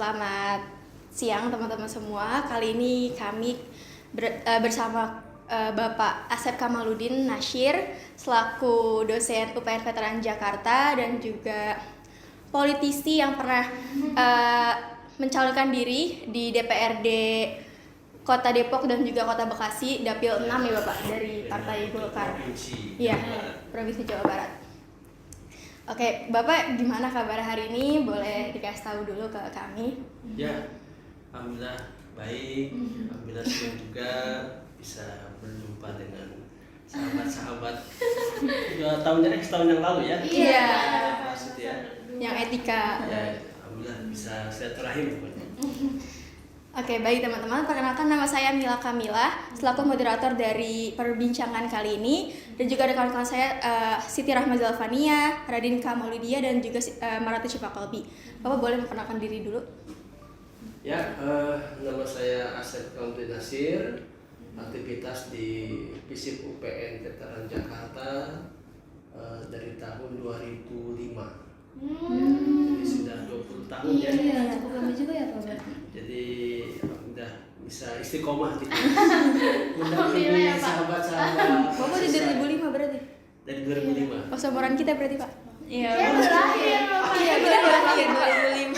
Selamat siang teman-teman semua. Kali ini kami bersama Bapak Asep Kamaludin Nasyir selaku dosen UPN Veteran Jakarta dan juga politisi yang pernah mencalonkan diri di DPRD Kota Depok dan juga Kota Bekasi Dapil 6 ya Bapak dari Partai Golkar. Iya, Provinsi Jawa Barat. Oke, Bapak gimana kabar hari ini? Boleh dikasih tahu dulu ke kami? Ya, alhamdulillah baik. Alhamdulillah senang juga bisa berjumpa dengan sahabat-sahabat. Tahun yang lalu ya? Iya. Maksudnya yang etika. Ya, alhamdulillah bisa silaturahim pokoknya. Oke, baik teman-teman, perkenalkan nama saya Mila Kamila selaku moderator dari perbincangan kali ini, dan juga ada kawan-kawan saya Siti Rahma Zalfania, Radin Kamaludia, dan juga Maratu Cipakalbi. Bapak boleh memperkenalkan diri dulu? Ya, nama saya Asep Kamaludin Nasyir, aktivitas di FISIP UPN Veteran Jakarta dari tahun 2005. Jadi sudah 20 tahun ya. Iya, cukup lama juga ya Pak berarti. Jadi udah bisa istiqomah gitu. Alhamdulillah ya, Pak. Sahabat-sahabat. Bapak dari 2005 berarti? Dari 2005. Pas umuran kita berarti Pak? Iya, berakhir Bapak. Iya, benar berakhir 2005.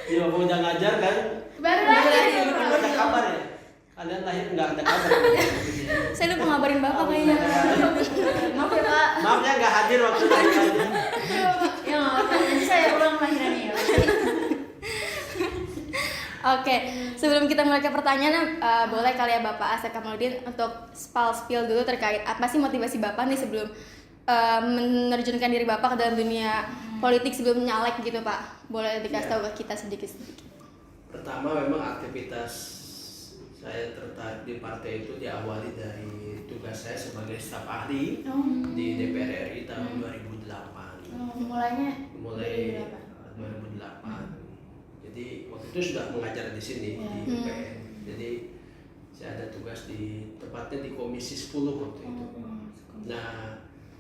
Iya, Bapak udah ngajar kan? Baru berakhir. Ada kabar ya? Kalian lahir nggak ada kabar. Saya lupa ngabarin Bapak kayaknya. Maaf ya Pak. Maaf ya nggak hadir waktu lahirannya. Ya nggak apa-apa, nanti saya ulang lahirannya ya. Oke, sebelum kita mulai ke pertanyaan, boleh kali ya Bapak Asep Kamaludin untuk spill dulu terkait apa sih motivasi Bapak nih sebelum menerjunkan diri Bapak ke dalam dunia politik sebelum nyalek gitu Pak? Boleh dikasih tahu ke kita sedikit-sedikit. Pertama memang aktivitas saya tertarik di partai itu diawali dari tugas saya sebagai staf ahli di DPR RI tahun 2008. Mulai Mulai 2008. Jadi waktu itu sudah mengajar di sini di UPN. Jadi saya ada tugas tepatnya di Komisi 10 waktu itu. Nah,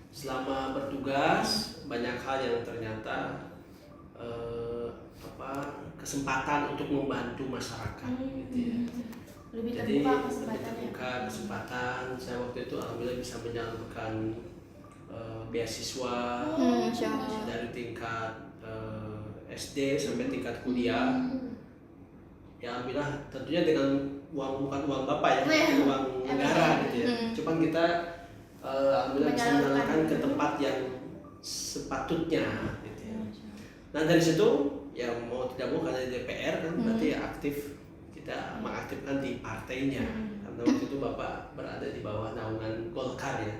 selama bertugas banyak hal yang ternyata kesempatan untuk membantu masyarakat gitu ya. lebih Jadi terbuka lebih kesempatannya. terbuka kesempatan. Saya waktu itu alhamdulillah bisa menyalurkan beasiswa dari tingkat SD sampai tingkat kuliah. Ya alhamdulillah tentunya dengan bukan uang bapak ya, uang negara gitu ya. Cuman kita alhamdulillah bisa menyalurkan ke tempat yang sepatutnya gitu ya. Nah dari situ ya mau tidak mau karena DPR kan berarti ya aktif, kita mengaktifkan di partainya. Karena waktu itu bapak berada di bawah naungan Golkar ya.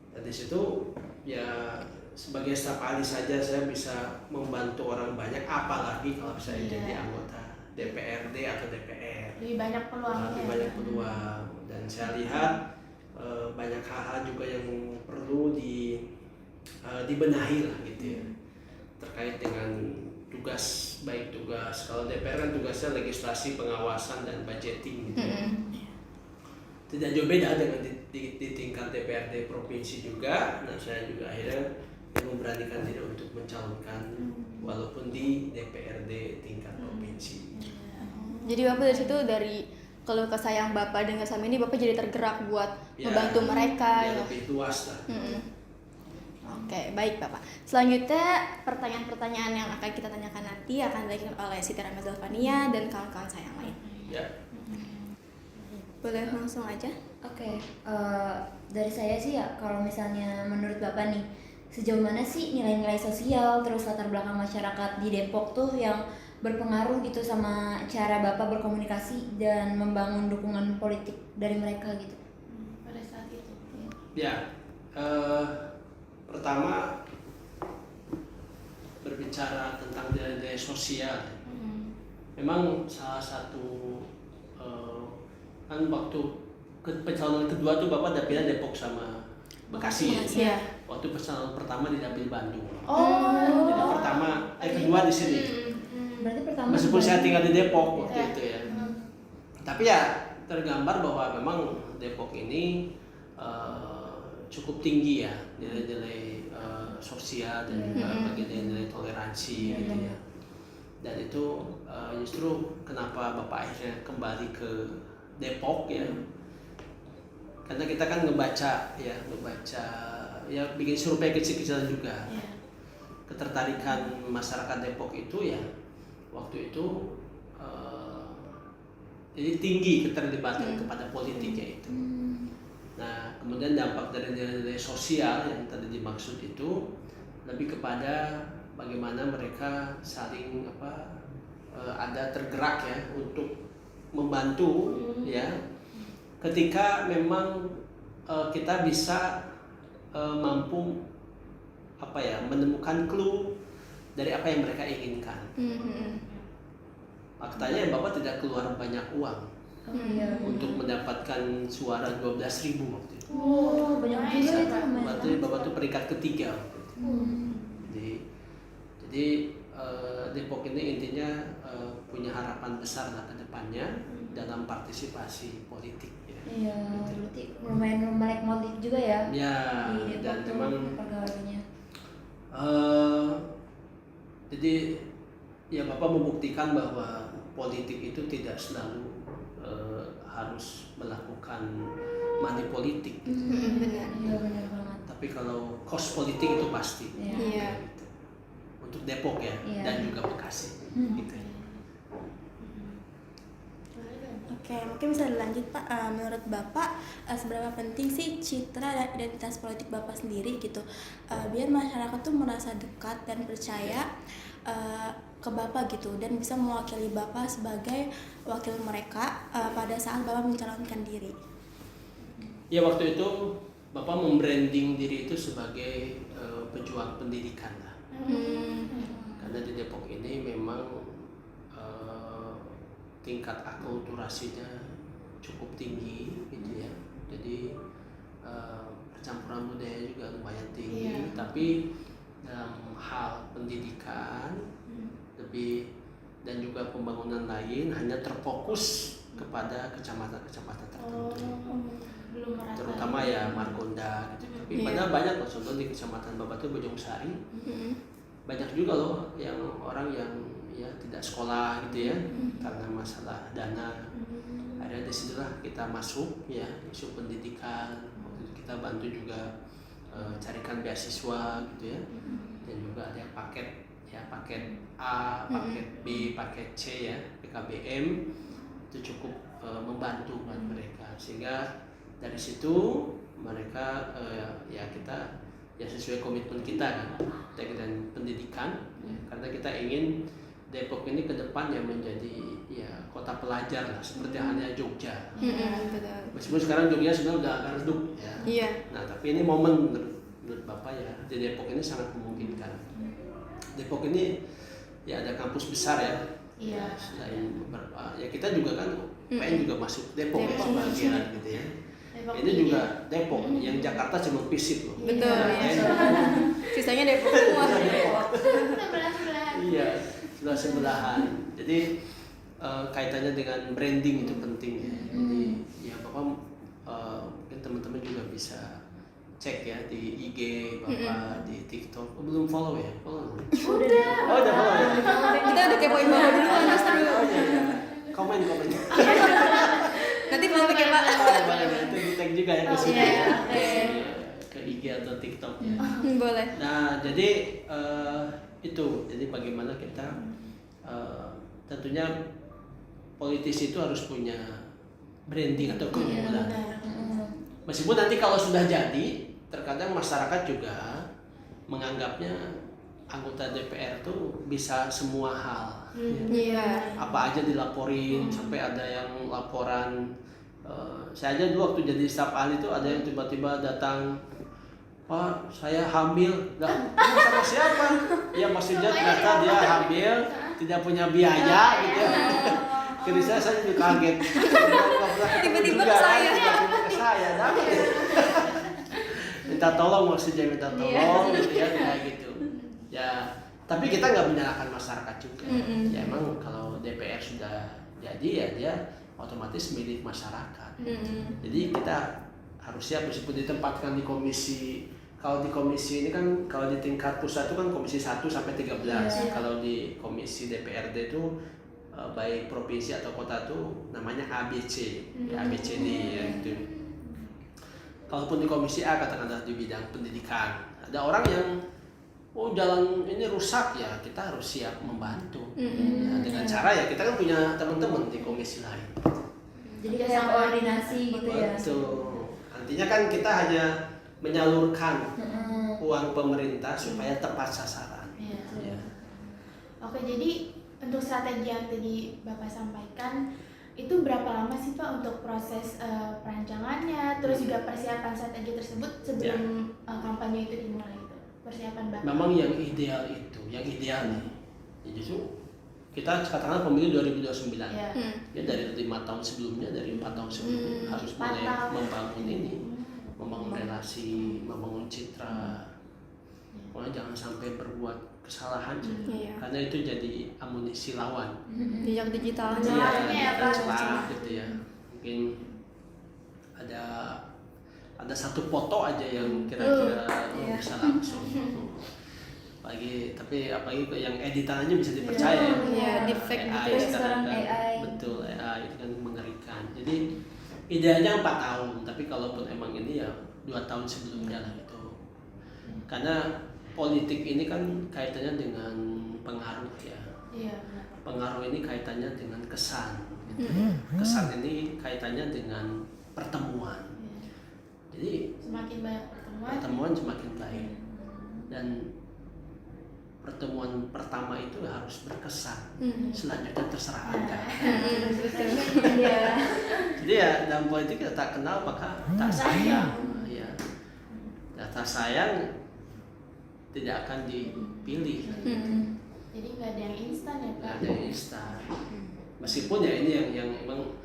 Dan di situ ya sebagai staf ahli saja saya bisa membantu orang banyak, apalagi kalau saya jadi anggota DPRD atau DPR. Lebih banyak peluangnya. Lebih banyak peluang, dan saya lihat banyak hal-hal juga yang perlu dibenahi lah gitu ya, terkait dengan tugas, baik tugas kalau DPR kan tugasnya legislasi, pengawasan dan budgeting gitu ya. Tidak jauh beda dengan di tingkat DPRD provinsi juga. Nah saya juga akhirnya memberanikan diri untuk mencalonkan walaupun di DPRD tingkat provinsi. Jadi Bapak dari situ, dari kalau kesayang Bapak dengan sama ini, Bapak jadi tergerak buat membantu mereka ya. Ya. Lebih luas lah. Oke, baik Bapak. Selanjutnya pertanyaan-pertanyaan yang akan kita tanyakan nanti akan dilakukan oleh Siti Rahma Zalfania dan kawan-kawan saya yang lain. Ya. Boleh langsung aja? Oke, dari saya sih ya, kalau misalnya menurut Bapak nih, sejauh mana sih nilai-nilai sosial terus latar belakang masyarakat di Depok tuh yang berpengaruh gitu sama cara Bapak berkomunikasi dan membangun dukungan politik dari mereka gitu pada saat itu? Ya, pertama berbicara tentang nilai-nilai sosial. Memang salah satu kan waktu pencalonan kedua tuh Bapak dapilnya Depok sama Bekasi ya. Waktu pencalonan pertama di dapil Bandung. Jadi kedua di sini. Berarti pertama. Meskipun saya tinggal di Depok waktu itu ya. Tapi ya tergambar bahwa memang Depok ini cukup tinggi ya nilai-nilai sosial dan juga nilai-nilai toleransi gitu ya. dan itu justru kenapa Bapak akhirnya kembali ke Depok ya, karena kita kan ngebaca ya bikin survei kecil-kecilan juga. Ketertarikan masyarakat Depok itu ya waktu itu jadi tinggi keterlibatan kepada politiknya itu. Nah kemudian dampak dari nilai-nilai sosial yang tadi dimaksud itu lebih kepada bagaimana mereka saling ada tergerak ya untuk membantu ya ketika memang kita bisa mampu menemukan clue dari apa yang mereka inginkan. Faktanya Bapak tidak keluar banyak uang untuk mendapatkan suara 12.000 waktu itu. Oh, banyak juga itu. Waktu itu Bapak tuh peringkat ketiga waktu itu. Jadi Depok ini intinya punya harapan besar lah ke depannya dalam partisipasi politik ya. Iya, berarti lumayan melek politik juga ya. Ya, di dan Depok memang pergaulannya. jadi ya Bapak membuktikan bahwa politik itu tidak selalu harus melakukan money politik gitu. Benar. Iya benar banget. Tapi kalau cost politik itu pasti. Iya. Gitu. Untuk Depok ya dan juga Bekasi. Gitu. Oke, mungkin bisa dilanjut Pak. Menurut Bapak, seberapa penting sih citra dan identitas politik Bapak sendiri gitu, biar masyarakat tuh merasa dekat dan percaya ke Bapak gitu, dan bisa mewakili Bapak sebagai wakil mereka pada saat Bapak mencalonkan diri? Ya waktu itu Bapak membranding diri itu sebagai pejuang pendidikan lah. Karena di Depok ini memang tingkat akulturasinya cukup tinggi gitu ya. Jadi percampuran budaya juga lumayan tinggi, tapi dalam hal pendidikan lebih dan juga pembangunan lain hanya terfokus kepada kecamatan-kecamatan tertentu. Terutama ya Margonda gitu. Tapi padahal banyak loh, contoh di kecamatan Bapak tuh Bojong Sari. Banyak juga loh yang orang yang ya tidak sekolah gitu ya karena masalah dana. Akhirnya disitulah kita masuk ya, isu pendidikan. Waktu itu kita bantu juga carikan beasiswa gitu ya, dan juga ada paket A, paket B, paket C ya, PKBM itu cukup membantu buat mereka, sehingga dari situ mereka ya kita ya sesuai komitmen kita kan dan pendidikan ya, karena kita ingin Depok ini ke depan yang menjadi ya kota pelajar lah seperti halnya Jogja. Betul. Meskipun sekarang Jogja sudah agak redup ya. Iya. Nah tapi ini momen menurut Bapak ya, di Depok ini sangat memungkinkan. Depok ini ya ada kampus besar ya. Iya. Selain ya kita juga kan pengen juga masuk Depok ya sebagian gitu ya. Ini juga Depok, yang Jakarta cuma fisik loh. Betul. Ya. Sisanya Depok semua. Iya, sebelahan. Jadi kaitannya dengan branding itu penting ya. Jadi ya Bapak mungkin teman-teman juga bisa cek ya di IG Bapak, di TikTok. Oh, belum follow ya? Follow. Udah. Oh, udah follow ya. Kita udah kepoin Bapak duluan justru. Oh, iya. Komen. Nanti follow ya Pak. Boleh, itu di tag juga ya ke sini. Ke IG atau TikTok ya. Boleh. Nah, jadi itu. Jadi bagaimana kita tentunya politisi itu harus punya branding atau keunggulan. Meskipun nanti kalau sudah jadi, terkadang masyarakat juga menganggapnya anggota DPR tuh bisa semua hal. Iya. Apa aja dilaporin, sampai ada yang laporan. Saya aja dulu waktu jadi staf ahli itu ada yang tiba-tiba datang, Pak, saya hamil. Lah, sama siapa? Ya maksudnya ternyata dia hamil, tidak punya biaya gitu ya. Jadi saya juga kaget. Tiba-tiba ke saya. Tiba-tiba ke saya, dapat ya. Minta tolong maksudnya, minta tolong gitu ya, kayak gitu. Ya, tapi kita nggak menyalahkan masyarakat juga. Ya emang kalau DPR sudah jadi ya dia otomatis milik masyarakat. Jadi kita harus siap meskipun ditempatkan di komisi kalau di komisi ini kan, kalau di tingkat pusat itu kan komisi 1 sampai 13. Iya. Kalau di komisi DPRD itu baik provinsi atau kota tuh namanya ABC, ya, ABCD ya gitu. Kalaupun di komisi A katakanlah di bidang pendidikan, ada orang yang jalan ini rusak, ya kita harus siap membantu. Ya, dengan cara ya kita kan punya teman-teman di komisi lain. Jadi kayak koordinasi gitu ya. Betul. Artinya kan kita hanya menyalurkan uang pemerintah supaya tepat sasaran. Iya. Ya. Oke, jadi untuk strategi yang tadi Bapak sampaikan itu berapa lama sih Pak untuk proses perancangannya, terus juga persiapan strategi tersebut sebelum kampanye itu dimulai itu? Persiapan Bapak. Memang yang ideal itu, yang ideal nih. Ya justru kita katakan pemilu 2029. Iya. Ya dari 5 tahun sebelumnya, dari 4 tahun sebelumnya harus mulai membangun ini, membangun relasi, membangun citra. Pokoknya jangan sampai berbuat kesalahan, karena itu jadi amunisi lawan. Jejak digitalnya. ya, Pak. Celah gitu ya. Mungkin ada satu foto aja yang kira-kira bisa langsung. Apalagi yang editannya bisa dipercaya. Iya, deepfake gitu ya. Sekarang kan, AI. Betul, AI itu kan mengerikan. Jadi idealnya 4 tahun, tapi kalaupun emang ini ya 2 tahun sebelumnya lah itu. Karena politik ini kan kaitannya dengan pengaruh ya. Iya. Pengaruh ini kaitannya dengan kesan. Gitu. Kesan ini kaitannya dengan pertemuan. Jadi Semakin banyak pertemuan semakin baik. Dan pertemuan pertama itu harus berkesan. Selanjutnya terserah Anda. Iya. Jadi ya dalam politik ya tak kenal maka tak sayang. Ya. Ya, tak sayang tidak akan dipilih. Jadi nggak ada yang instan ya Pak? Nggak ada yang instan. Meskipun ya ini yang memang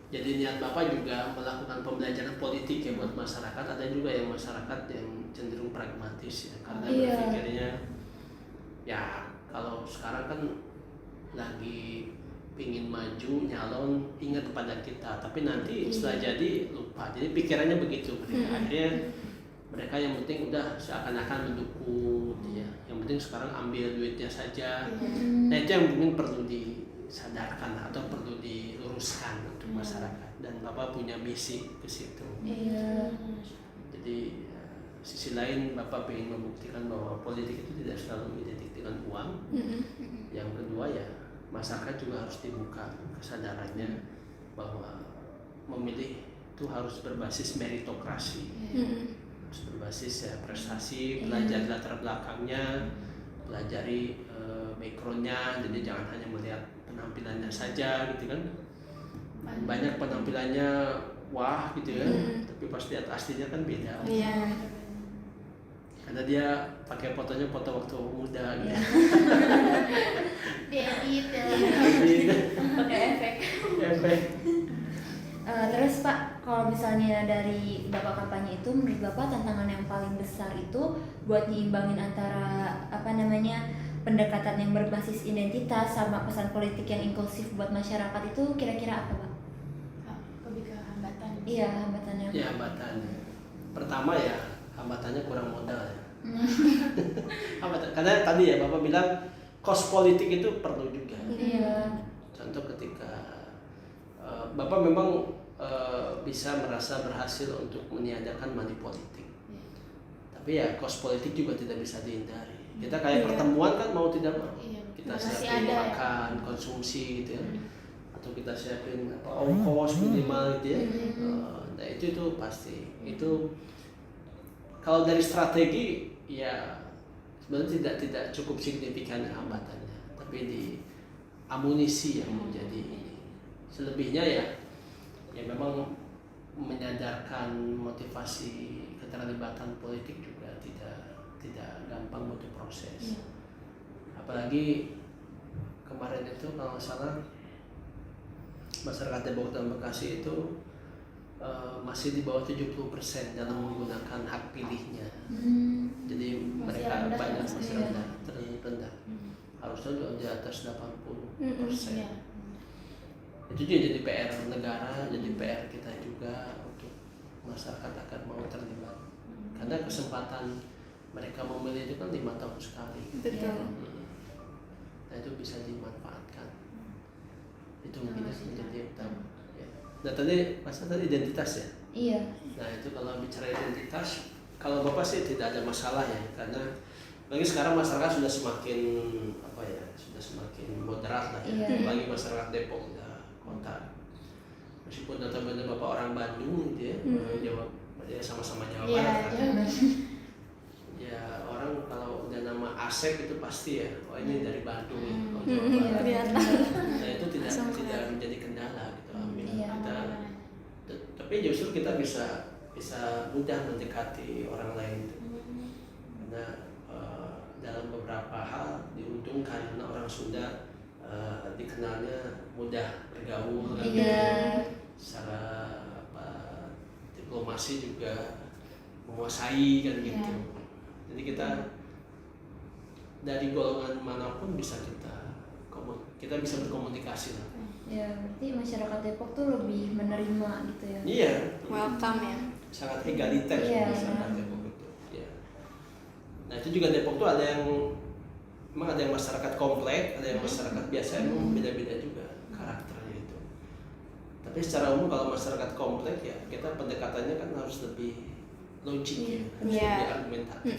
jadi niat Bapak juga melakukan pembelajaran politik ya buat masyarakat. Ada juga yang masyarakat yang cenderung pragmatis ya, karena berpikirnya ya kalau sekarang kan lagi pingin maju nyalon, ingat kepada kita, tapi nanti setelah jadi lupa. Jadi pikirannya begitu mereka. Akhirnya mereka yang penting udah seakan-akan mendukung ya. Yang penting sekarang ambil duitnya saja. Nah itu yang mungkin perlu disadarkan atau perlu diluruskan untuk masyarakat. Dan Bapak punya misi ke situ. Iya. Jadi sisi lain Bapak ingin membuktikan bahwa politik itu tidak selalu identik dengan uang. Yang kedua ya masyarakat juga harus dibuka kesadarannya bahwa memilih itu harus berbasis meritokrasi. Harus berbasis ya prestasi, belajar latar belakangnya, pelajari backgroundnya, jadi jangan hanya melihat penampilannya saja gitu kan. Banyak penampilannya wah gitu ya, tapi pasti aslinya kan beda. Iya. Karena dia pakai fotonya foto waktu muda gitu. Diedit ya. Pakai efek. Efek. Terus Pak, kalau misalnya dari Bapak kampanye itu, menurut Bapak tantangan yang paling besar itu buat nyimbangin antara pendekatan yang berbasis identitas sama pesan politik yang inklusif buat masyarakat itu kira-kira apa Pak? Lebih ke hambatan. Iya, hambatannya. Ya hambatannya. Pertama ya hambatannya kurang modal ya. Hambatan. Karena tadi ya Bapak bilang kos politik itu perlu juga. Iya. Contoh ketika Bapak memang bisa merasa berhasil untuk meniadakan money politik. Tapi ya kos politik juga tidak bisa dihindari. Kita kayak pertemuan kan mau tidak mau. Kita siapin makan, konsumsi gitu ya. Atau kita siapin ongkos minimal gitu ya. Nah itu pasti. Itu kalau dari strategi ya sebenarnya tidak cukup signifikan hambatannya. Tapi di amunisi yang menjadi ini. Selebihnya ya memang menyadarkan motivasi keterlibatan politik juga tidak gampang, butuh proses. Apalagi kemarin itu kalau nggak salah masyarakat Depok dan Bekasi itu masih di bawah 70% dalam menggunakan hak pilihnya. Jadi mereka banyak masih rendah. Harusnya di atas 80%. Itu juga jadi PR negara, jadi PR kita juga untuk masyarakat agar mau terlibat. karena kesempatan mereka memilih itu kan 5 tahun sekali. Betul. Nah itu bisa dimanfaatkan. Itu mungkin menjadi utama. Ya. Nah tadi masalah identitas ya. Iya. Nah itu kalau bicara identitas, kalau Bapak sih tidak ada masalah ya, karena lagi sekarang masyarakat sudah semakin sudah semakin moderat lah ya, apalagi masyarakat Depok ya, kota. Meskipun notabene Bapak orang Bandung gitu ya, Jawa, ya sama-sama Jawa Barat kan. Ya orang kalau udah nama Asep itu pasti ya, oh ini dari Bandung ya, oh Jawa Barat. Nah itu tidak menjadi kendala gitu, alhamdulillah. Tapi justru kita bisa mudah mendekati orang lain itu. Karena dalam beberapa hal diuntungkan karena orang Sunda dikenalnya mudah bergaul, secara diplomasi juga menguasai kan gitu. Jadi kita dari golongan manapun bisa kita bisa berkomunikasi lah. Ya, berarti masyarakat Depok tuh lebih menerima gitu ya. Iya. Welcome ya. Sangat egaliter masyarakat Depok itu. Ya. Nah itu juga Depok tuh memang ada yang masyarakat komplek, ada yang masyarakat biasa, emang beda-beda juga karakternya itu. Tapi secara umum kalau masyarakat komplek ya kita pendekatannya kan harus lebih logik ya, harus lebih argumentatif.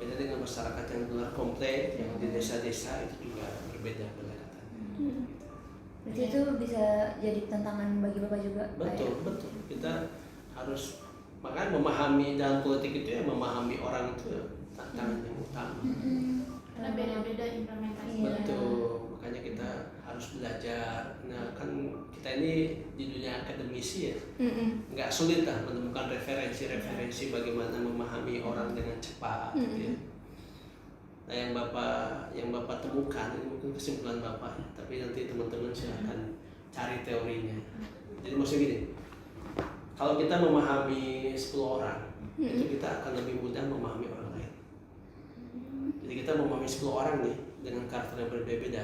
Beda dengan masyarakat yang di luar komplek, yang di desa-desa itu juga berbeda pendekatannya. Berarti itu bisa jadi tantangan bagi Bapak juga. Betul. Kita harus makanya memahami dalam politik itu ya, memahami orang itu tantangan yang utama. Karena beda-beda implementasinya. Betul, makanya kita harus belajar. Nah kan kita ini di dunia akademisi ya, nggak sulit lah menemukan referensi bagaimana memahami orang dengan cepat gitu ya. Nah yang bapak temukan ini mungkin kesimpulan bapak ya, tapi nanti teman-teman silahkan cari teorinya. Jadi maksudnya gini, kalau kita memahami 10 orang, itu kita akan lebih mudah memahami orang lain. Jadi kita memahami 10 orang nih dengan karakter yang berbeda,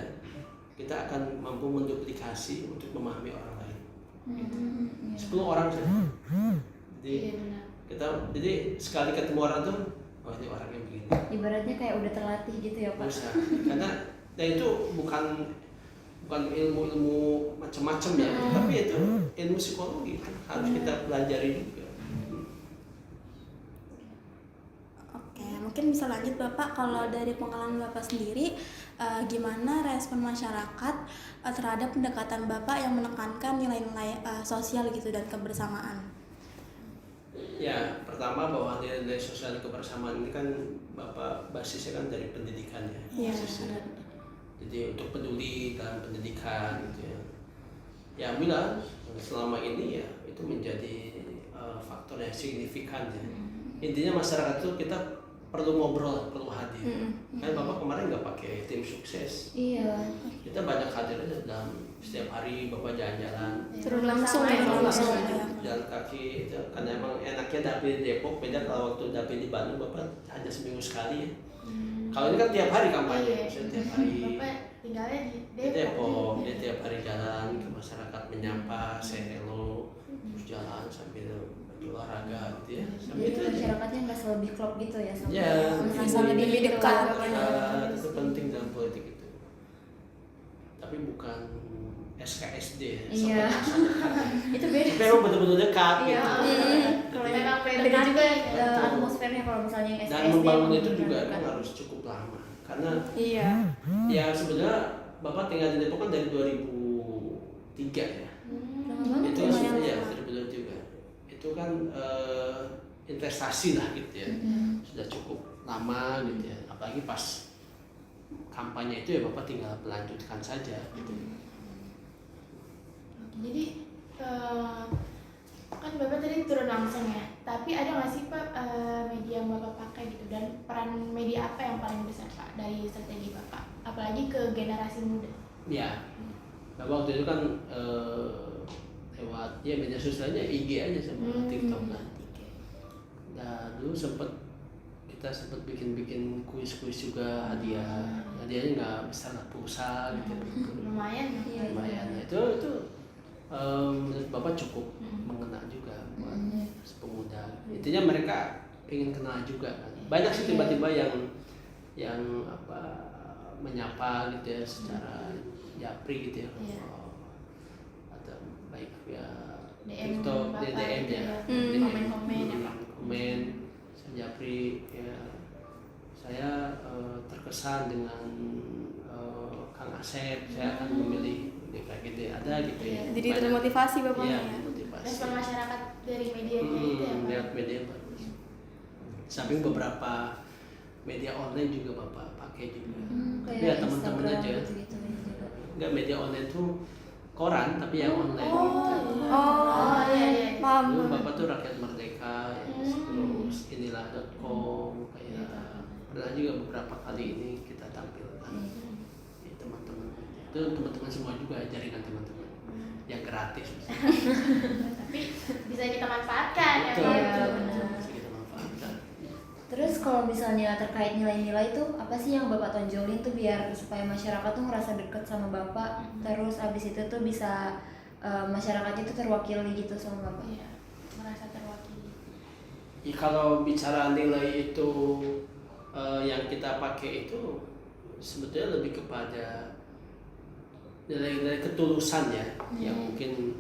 kita akan mampu menduplikasi untuk memahami orang lain. 10 orang saja. Jadi sekali ketemu orang tuh, oh ini orangnya begini. Ibaratnya kayak udah terlatih gitu ya Pak. Bisa. Karena itu bukan ilmu macam-macam ya, tapi itu ilmu psikologi itu harus kita pelajari juga. Oke, mungkin bisa lanjut Bapak, kalau dari pengalaman Bapak sendiri, gimana respon masyarakat terhadap pendekatan Bapak yang menekankan nilai-nilai sosial gitu dan kebersamaan? Ya, pertama bahwa nilai sosial kebersamaan ini kan Bapak basisnya kan dari pendidikan ya. Iya. Jadi untuk peduli dalam pendidikan gitu ya. Ya alhamdulillah selama ini ya itu menjadi faktor yang signifikan ya. Intinya masyarakat itu kita perlu ngobrol, perlu hadir. Kan Bapak kemarin nggak pakai tim sukses. Iya. Kita banyak hadir aja dalam setiap hari Bapak jalan-jalan. Turun langsung ya. Jalan kaki itu kan emang enaknya dapil di Depok, beda kalau waktu dapil di Bandung Bapak hanya seminggu sekali ya. Kalau ini kan tiap hari kampanye, tiap hari. Bapak tinggalnya di Di Depok, dia tiap hari jalan ke masyarakat menyapa, say hello, terus jalan sambil olahraga gitu ya. Sambil Jadi itu aja. masyarakatnya nggak selebih klop gitu ya sama Ya, merasa lebih dekat. Itu penting dalam politik itu. Tapi bukan SKSD ya. Iya. Itu beda. Tapi emang betul-betul dekat Iya. gitu. Kalau Memang beda juga Betul. atmosfernya kalau misalnya yang Dan SKSD membangun itu mungkin juga kan. kan harus cukup lama. Karena Iya. ya sebenarnya Bapak tinggal di Depok kan dari 2003 ya. Lama banget Itu ya. sudah ya 2023. Itu kan investasi lah gitu ya. Sudah cukup lama gitu ya. Apalagi pas kampanye itu ya Bapak tinggal melanjutkan saja gitu. Jadi kan Bapak tadi turun langsung ya, tapi ada nggak sih Pak media yang Bapak pakai gitu, dan peran media apa yang paling besar Pak dari strategi Bapak, apalagi ke generasi muda? Ya, nah, waktu itu kan lewat ya media sosialnya IG aja sama TikTok lah. Nah dulu kita sempat bikin kuis juga hadiahnya nggak besar lah, pulsa gitu. Lumayan ya. Lumayan. Nah, itu menurut Bapak cukup mengena juga buat pemuda. intinya mereka ingin kenal juga kan. Banyak sih tiba-tiba yang apa menyapa gitu ya secara japri gitu ya. Iya. Atau baik ya DM TikTok, Bapak DM gitu ya, ya. DM, Komen-komen ya, Pak. komen, saya japri ya. Saya terkesan dengan Kang Asep, saya akan memilih DKGD ada gitu ya. Jadi Banyak. termotivasi Iya, bapaknya ya. motivasi. Respon masyarakat dari medianya itu ya Pak. Lewat media bagus. Samping beberapa media online juga Bapak pakai juga. Tapi ya teman-teman Instagram aja. gitu-gitu juga. Enggak, media online tuh koran tapi yang online Oh, iya, iya. paham. Dulu Bapak tuh Rakyat Merdeka, ya, terus inilah.com, kayak pernah juga beberapa kali ini kita tampilkan. Ya, teman-teman itu teman-teman semua juga jaringan teman-teman yang gratis. Tapi bisa kita manfaatkan ya Betul, Pak. Iya, betul. benar. Bisa kita manfaatkan. Terus kalau misalnya terkait nilai-nilai itu apa sih yang Bapak tonjolin tuh biar supaya masyarakat tuh ngerasa deket sama Bapak, terus abis itu tuh bisa masyarakatnya tuh terwakili gitu sama Bapak. Iya, merasa terwakili. Ya, kalau bicara nilai itu yang kita pakai itu sebetulnya lebih kepada nilai-nilai ketulusan ya, yang mungkin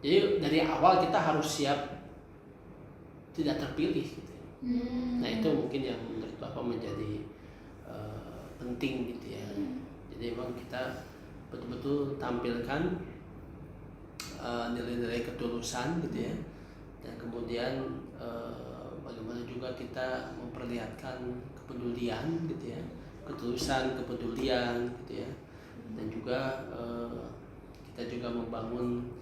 jadi dari awal kita harus siap tidak terpilih gitu. Nah itu mungkin yang menurut Bapak menjadi penting gitu ya. Jadi memang kita betul-betul tampilkan nilai-nilai ketulusan gitu ya, dan kemudian bagaimana juga kita memperlihatkan kepedulian gitu ya, ketulusan, kepedulian gitu ya, dan juga kita juga membangun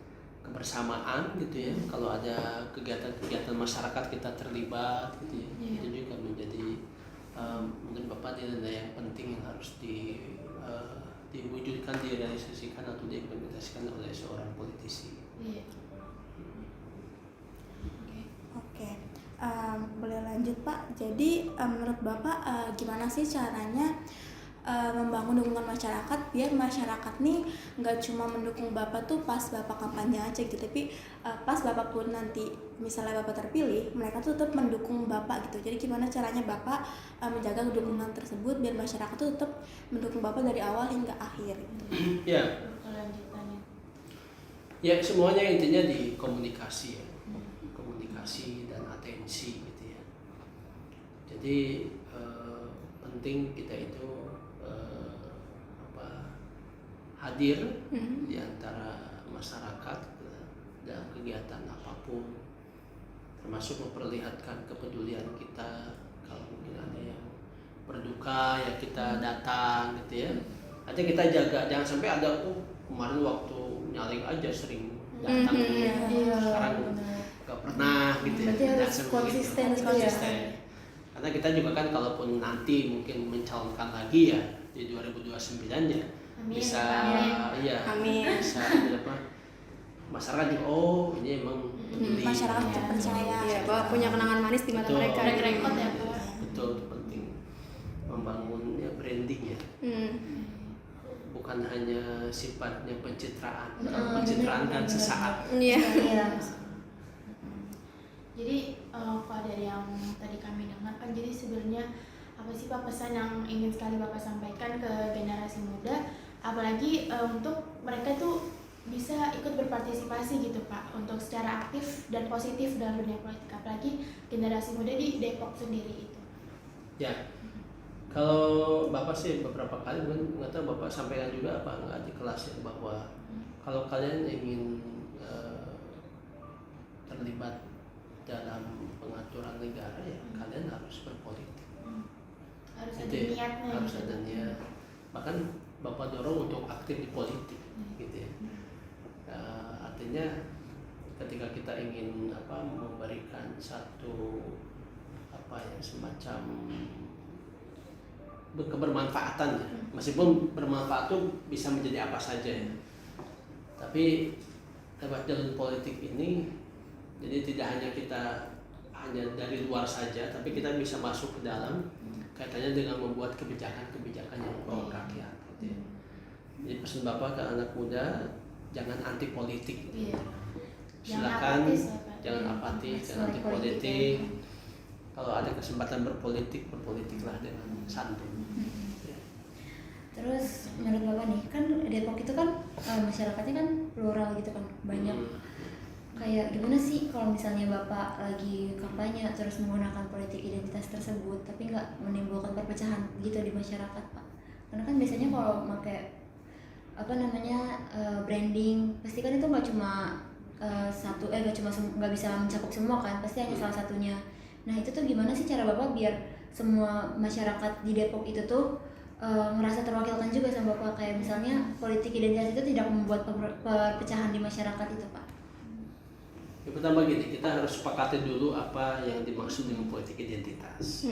kebersamaan gitu ya. Kalau ada kegiatan-kegiatan masyarakat kita terlibat gitu ya, itu juga menjadi menurut Bapak nilai yang penting yang harus diwujudkan, direalisasikan atau diimplementasikan oleh seorang politisi. Iya. Oke, boleh lanjut Pak. Jadi menurut Bapak gimana sih caranya membangun dukungan masyarakat biar masyarakat nih nggak cuma mendukung Bapak tuh pas Bapak kampanye aja gitu, tapi pas Bapak pun nanti misalnya Bapak terpilih, mereka tuh tetap mendukung Bapak gitu. Jadi gimana caranya Bapak menjaga dukungan tersebut biar masyarakat tuh tetap mendukung Bapak dari awal hingga akhir gitu. Ya, Kelanjutannya. ya semuanya intinya di komunikasi ya, komunikasi dan atensi gitu ya. Jadi penting kita itu hadir di antara masyarakat dalam kegiatan apapun, termasuk memperlihatkan kepedulian kita. Kalau mungkin ada yang berduka ya kita datang gitu ya. Artinya kita jaga, jangan sampai ada kemarin waktu nyaling aja sering datang, sekarang nggak pernah gitu ya. Berarti harus Jangan konsisten begitu. gitu ya. Konsisten. Karena kita juga kan kalaupun nanti mungkin mencalonkan lagi ya di 2029 ya Amin, bisa Pak. iya Amin. bisa apa masyarakat juga ini emang peduli. Masyarakat tetap percaya. Iya, bahwa punya kenangan manis di mata Betul. mereka. Track record ya Pak. Betul, itu penting membangun ya branding ya, bukan hanya sifatnya pencitraan. Kalau pencitraan kan sesaat. Iya. Iya. Jadi kalau dari yang tadi kami dengar kan, jadi sebenarnya apa sih Pak pesan yang ingin sekali Bapak sampaikan ke generasi muda, apalagi untuk mereka tuh bisa ikut berpartisipasi gitu Pak, untuk secara aktif dan positif dalam dunia politik, apalagi generasi muda di Depok sendiri itu. Ya, kalau Bapak sih beberapa kali mungkin nggak tahu Bapak sampaikan juga apa nggak di kelas ya, bahwa kalau kalian ingin terlibat dalam pengaturan negara ya kalian harus berpolitik. Harus ada Gitu ya, niatnya. harus gitu. ada niat. Bahkan Bapak dorong untuk aktif di politik, gitu ya. Artinya ketika kita ingin memberikan satu semacam kebermanfaatan ya, meskipun bermanfaat itu bisa menjadi apa saja ya. Tapi lewat jalur politik ini, jadi tidak hanya kita hanya dari luar saja, tapi kita bisa masuk ke dalam kaitannya dengan membuat kebijakan-kebijakan yang membawa rakyat. Gitu ya. Jadi pesan Bapak ke anak muda, jangan anti politik. Gitu. Iya. Jangan Silakan apatis ya, Pak. jangan apatis, jangan anti politik. Kalau ada kesempatan berpolitik, berpolitiklah dengan santun. Ya. Terus menurut Bapak nih, kan Depok itu kan masyarakatnya kan plural gitu kan, banyak. Kayak gimana sih kalau misalnya Bapak lagi kampanye terus menggunakan politik identitas tersebut tapi nggak menimbulkan perpecahan gitu di masyarakat, Pak? Karena kan biasanya kalau pakai branding pasti kan itu nggak cuma nggak bisa mencakup semua kan, pasti hanya salah satunya. Nah itu tuh gimana sih cara Bapak biar semua masyarakat di Depok itu tuh ngerasa terwakilkan juga sama Bapak, kayak misalnya politik identitas itu tidak membuat perpecahan di masyarakat itu, Pak? Yang pertama gini, kita harus sepakati dulu apa yang dimaksud dengan politik identitas.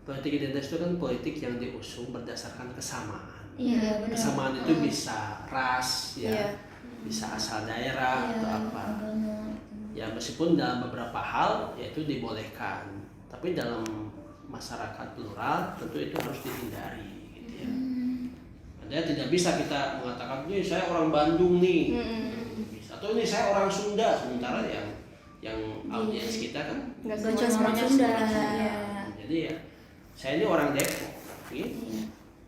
Politik identitas itu kan politik yang diusung berdasarkan kesamaan. Iya, benar. Kesamaan itu bisa ras, ya, bisa asal daerah atau apa. Agama. Ya meskipun dalam beberapa hal ya itu dibolehkan, tapi dalam masyarakat plural tentu itu harus dihindari, gitu ya. Ada tidak bisa kita mengatakan, nih saya orang Bandung nih. Atau ini saya orang Sunda, sementara yang audiens kita kan Nggak Gak cuma orang semuanya Sunda. Sunda. jadi ya saya ini orang Depok, gitu.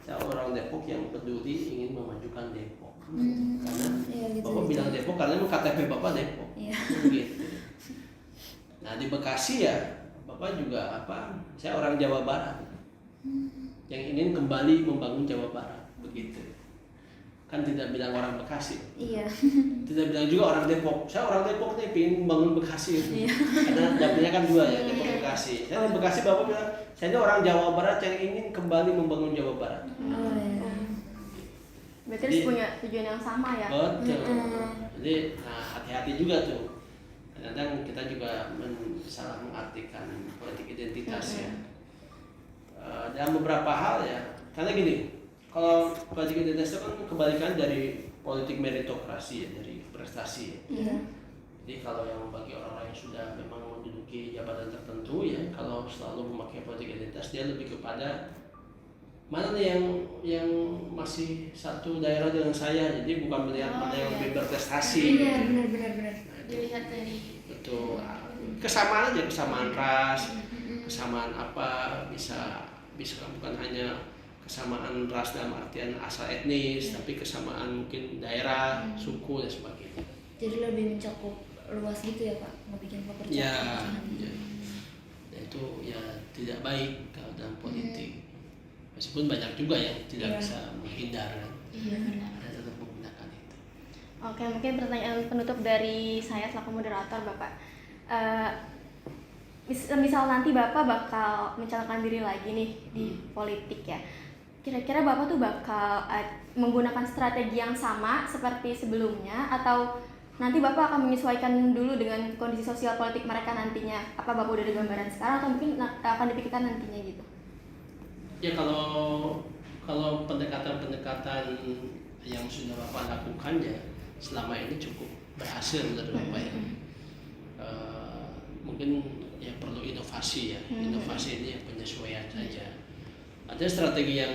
Saya orang Depok yang peduli ingin memajukan Depok, karena Iya, gitu, Bapak gitu. bilang Depok karena emang KTP Bapak Depok, Iya. gitu. Nah di Bekasi ya Bapak juga saya orang Jawa Barat yang ingin kembali membangun Jawa Barat, begitu. Kan tidak bilang orang Bekasi, Iya. tidak bilang juga orang Depok. Saya orang Depok nih pengen bangun Bekasi, karena dapilnya kan dua ya, Depok Bekasi. Saya di Bekasi, Bapak bilang saya ini orang Jawa Barat yang ingin kembali membangun Jawa Barat. Oh, iya. Berarti harus punya tujuan yang sama ya. Betul. Jadi hati-hati juga tuh. Kadang kita juga salah mengartikan politik identitas ya. Dalam beberapa hal ya, karena gini. Kalau politik identitas itu kan kebalikan dari politik meritokrasi ya, dari prestasi. Iya. Jadi kalau yang bagi orang-orang yang sudah memang menduduki jabatan tertentu ya, kalau selalu memakai politik identitas dia lebih kepada mana nih yang masih satu daerah dengan saya, jadi bukan melihat mana yang lebih berprestasi. Iya, benar. Nah, itu Dilihat dari betul. Kesamaan aja, kesamaan ras, kesamaan apa bisa bukan hanya kesamaan ras dalam artian asal etnis, tapi kesamaan mungkin daerah, suku dan sebagainya. Jadi lebih mencakup luas gitu ya, Pak, nggak bikin pekerjaan. Ya, ya itu ya tidak baik kalau dalam politik. Meskipun banyak juga yang tidak bisa menghindar kan. Ada tetap menggunakan itu. Oke, mungkin pertanyaan penutup dari saya selaku moderator, Bapak. Misal nanti Bapak bakal mencalonkan diri lagi nih di politik ya. Kira-kira Bapak tuh bakal menggunakan strategi yang sama seperti sebelumnya atau nanti Bapak akan menyesuaikan dulu dengan kondisi sosial politik mereka nantinya? Apa Bapak udah ada gambaran sekarang atau mungkin akan dipikirkan nantinya gitu? Ya kalau pendekatan-pendekatan yang sudah Bapak lakukan ya selama ini cukup berhasil menurut Bapak ya. Mungkin ya perlu inovasi ya. Inovasi ini ya penyesuaian saja. Ada strategi yang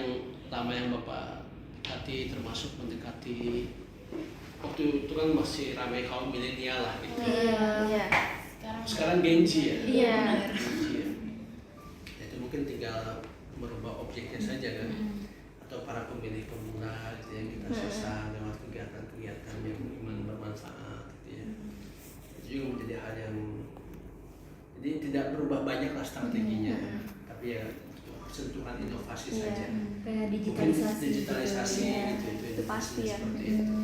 lama yang Bapak dekati, termasuk mendekati waktu itu kan masih ramai kaum milenial lah gitu. Iya. Sekarang Gen Z ya. Iya. Gen Z ya. Itu mungkin tinggal merubah objeknya saja kan. Atau para pemilih pemula gitu yang kita sasar lewat kegiatan-kegiatan yang memang bermanfaat gitu ya. Itu juga menjadi hal yang jadi tidak berubah banyak lah strateginya, tapi ya sentuhan inovasi saja. Kayak Mungkin digitalisasi. digitalisasi gitu. gitu, Itu pasti ya. seperti itu.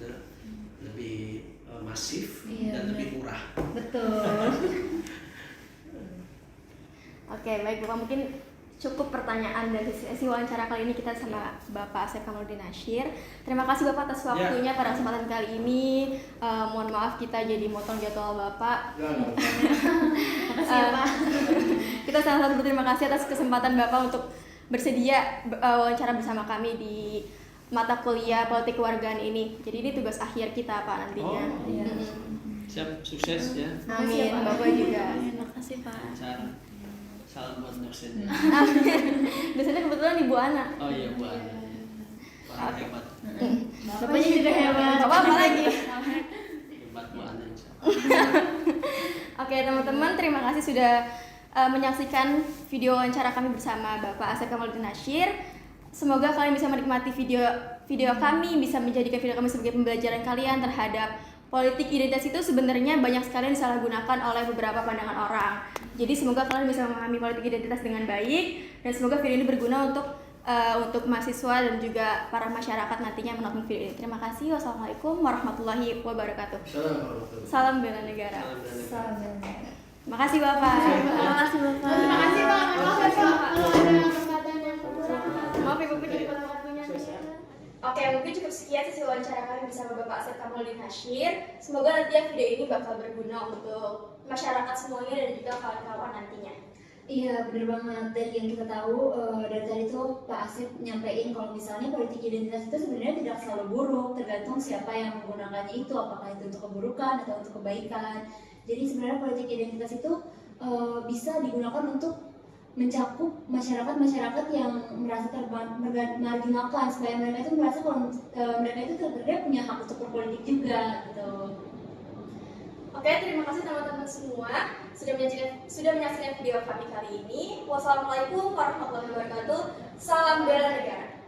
Ada lebih masif Iya, dan benar. lebih murah. Betul. Oke, baik Bapak, mungkin cukup pertanyaan dari sesi wawancara kali ini kita sama Bapak Asep Kamaludin Nasyir. Terima kasih Bapak atas waktunya pada kesempatan kali ini. Mohon maaf kita jadi motong jadwal Bapak. makasih ya Pak. Kita sangat berterima kasih atas kesempatan Bapak untuk bersedia wawancara bersama kami di mata kuliah politik kewargaan ini. Jadi ini tugas akhir kita Pak nantinya. Oh, iya. Siap, sukses ya. Amin, Bapak juga. Terima kasih Pak. Salam buat dosen ya. Biasanya kebetulan Ibu Ana. Oh iya Bu Ana. Orang hebat. Bapaknya juga hebat. Bapak apa lagi? Hebat Bu Ana insya Allah. Oke teman-teman, terima kasih sudah menyaksikan video wawancara kami bersama Bapak Asep Kamaluddin Nasyir. Semoga kalian bisa menikmati video kami, bisa menjadikan video kami sebagai pembelajaran kalian terhadap politik identitas itu sebenarnya banyak sekali yang disalahgunakan oleh beberapa pandangan orang. Jadi semoga kalian bisa memahami politik identitas dengan baik dan semoga video ini berguna untuk mahasiswa dan juga para masyarakat nantinya menonton video ini. Terima kasih. Wassalamualaikum warahmatullahi wabarakatuh. Salam bela negara. Salam benar. Terima kasih Bapak. Terima kasih Bapak. Terima kasih Pak. Maaf ya Pak kalau ada kesempatan yang kurang. Maaf Ibu jadi kalau waktunya. Oke, mungkin cukup sekian sesi wawancara kami bersama Bapak Asep Kamaluddin Nasyir. Semoga nanti video ini bakal berguna untuk masyarakat semuanya dan juga kawan-kawan nantinya. Iya bener banget, dari yang kita tahu dari tadi tuh Pak Asif nyampein kalau misalnya politik identitas itu sebenarnya tidak selalu buruk, tergantung siapa yang menggunakannya itu, apakah itu untuk keburukan atau untuk kebaikan. Jadi sebenarnya politik identitas itu bisa digunakan untuk mencakup masyarakat yang merasa marginalkan, supaya mereka itu merasa kalau mereka itu sebenarnya punya hak untuk berpolitik juga gitu. Oke, terima kasih teman-teman semua sudah menyaksikan video kami kali ini. Wassalamualaikum warahmatullahi wabarakatuh. Salam bela negara.